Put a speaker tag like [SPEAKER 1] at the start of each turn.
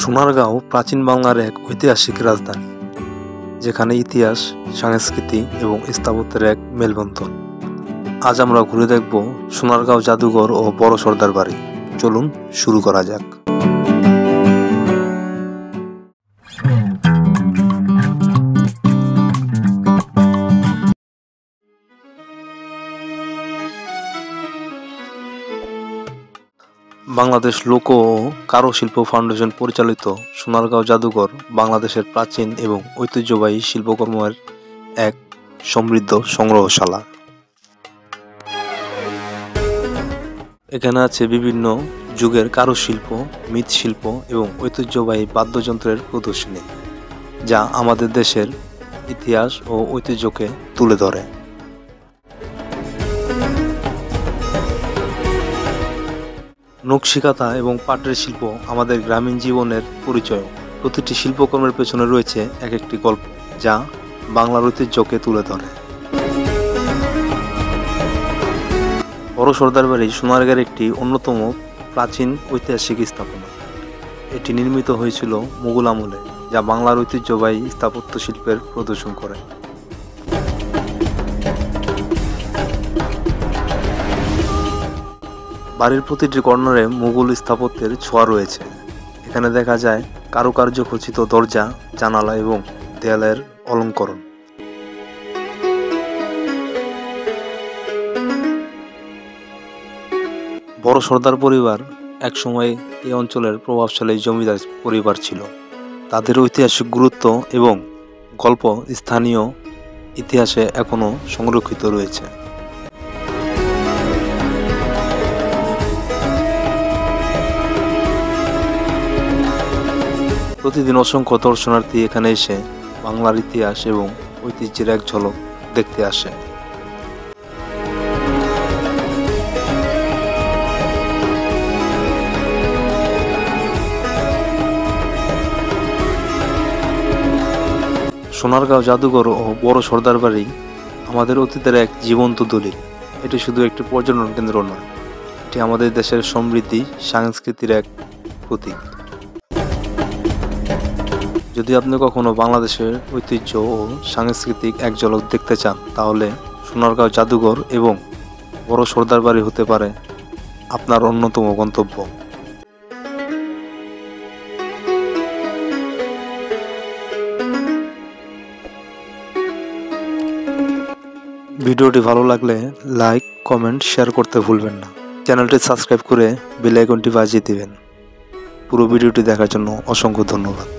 [SPEAKER 1] সোনারগাঁও প্রাচীন বাংলার এক ঐতিহাসিক রাজধানী, যেখানে ইতিহাস, সংস্কৃতি এবং স্থাপত্যের এক মেলবন্ধন। আজ আমরা ঘুরে দেখব সোনারগাঁও জাদুঘর ও বড় সর্দার বাড়ি। চলুন শুরু করা যাক। বাংলাদেশ লোক ও কারুশিল্প ফাউন্ডেশন পরিচালিত সোনারগাঁও জাদুঘর বাংলাদেশের প্রাচীন এবং ঐতিহ্যবাহী শিল্পকর্মের এক সমৃদ্ধ সংগ্রহশালা। এখানে আছে বিভিন্ন যুগের কারুশিল্প, মৃৎশিল্প এবং ঐতিহ্যবাহী বাদ্যযন্ত্রের প্রদর্শনী, যা আমাদের দেশের ইতিহাস ও ঐতিহ্যকে তুলে ধরে। নকশিকাঁথা এবং পাটের শিল্প আমাদের গ্রামীণ জীবনের পরিচয়। প্রতিটি শিল্পকর্মের পেছনে রয়েছে এক একটি গল্প, যা বাংলার ঐতিহ্যকে তুলে ধরে। বড় সর্দার বাড়ি সোনারগাঁয়ের একটি অন্যতম প্রাচীন ঐতিহাসিক স্থাপনা। এটি নির্মিত হয়েছিল মুঘল আমলে, যা বাংলার ঐতিহ্যবাহী স্থাপত্য শিল্পের প্রদর্শন করে। বাড়ির প্রতিটি কর্নারে মুঘল স্থাপত্যের ছোঁয়া রয়েছে। এখানে দেখা যায় কারুকার্য খচিত দরজা, জানালা এবং দেয়ালের অলঙ্করণ। বড় সর্দার পরিবার একসময় এই অঞ্চলের প্রভাবশালী জমিদার পরিবার ছিল। তাদের ঐতিহাসিক গুরুত্ব এবং গল্প স্থানীয় ইতিহাসে এখনও সংরক্ষিত রয়েছে। প্রতিদিন অসংখ্য দর্শনার্থী এখানে এসে বাংলার ইতিহাস এবং ঐতিহ্যের এক ঝলক দেখতে আসে। সোনারগাঁও জাদুঘর ও বড় সর্দার বাড়ি আমাদের অতীতের এক জীবন্ত দলিল। এটি শুধু একটি পর্যটন কেন্দ্র নয়, এটি আমাদের দেশের সমৃদ্ধি, সংস্কৃতির এক প্রতীক। যদি আপনি কখনো বাংলাদেশের ঐতিহ্য ও সাংস্কৃতিক এক ঝলক দেখতে চান, তাহলে সোনারগাঁও জাদুঘর এবং বড় সর্দার বাড়ি হতে পারে আপনার অন্যতম গন্তব্য। ভিডিওটি ভালো লাগলে লাইক, কমেন্ট, শেয়ার করতে ভুলবেন না। চ্যানেলটি সাবস্ক্রাইব করে বেল আইকনটি বাজিয়ে দিবেন। পুরো ভিডিওটি দেখার জন্য অসংখ্য ধন্যবাদ।